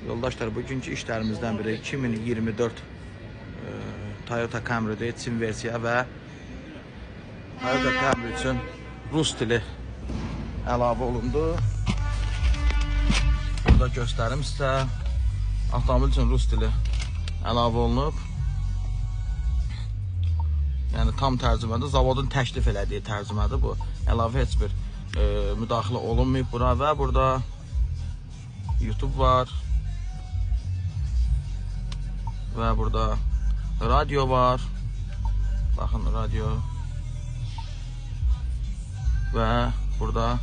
Yoldaşlar, bugünkü işlərimizdən biri 2024 Toyota Camry-də Çin versiya və Toyota Camry üçün rus dili əlavə olundu. Burada göstərim sizə. Avtomobil üçün rus dili əlavə olunub. Yəni tam tərcümədir. Zavodun təklif elədiyi tərcümədir bu. Əlavə heç bir müdaxilə olunmayıb bura və burada YouTube var. Və burada radio var. Baxın, radio. Və burada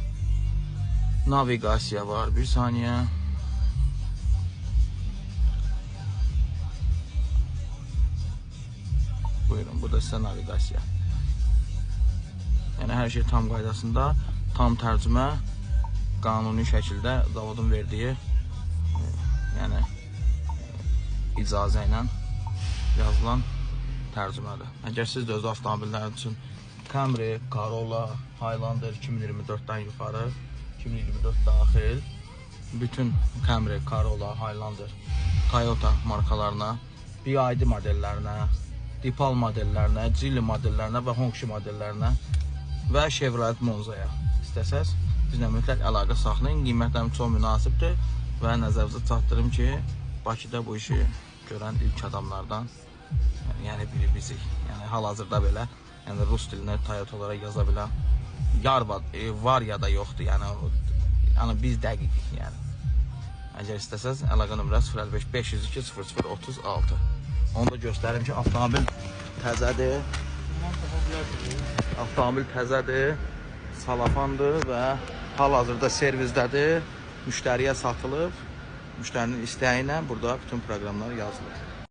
naviqasiya var. Bir saniyə. Buyurun, burada sizə naviqasiya. Yəni hər şey tam qaydasında, tam tərcümə, qanuni şəkildə zavodun verdiyi, yəni icazə ilə yazılan tərcümədir. Əgər siz də öz avtomobillər üçün Camry, Corolla, Highlander 2024-dən yuxarı, 2024 daxil bütün Camry, Corolla, Highlander, Toyota markalarına, BYD modellərinə, Dipal modellərinə, Geely modellərinə və Hongqi modellərinə və Chevrolet Monza'ya istəsəz bizlə mütləq əlaqə saxlayın. Qiymətlərim çox münasibdir və nəzərinizə çatdırım ki, Bakıda bu işi görən ilk adamlardan, yəni biri bizik. Yəni hal-hazırda belə, yəni rus dilinə Toyota'lara yaza bilən var ya da yoxdur. Yəni biz dəqiqik. Yəni əgər istəsəz əlaqə nömrəsi 055 502 0036. Onu da göstərim ki, avtomobil təzədir. Avtomobil təzədir, salafandır və hal-hazırda servizdədir. Müştəriyə satılıb. Müştərinin istəyi ilə burada bütün proqramlar yazılır.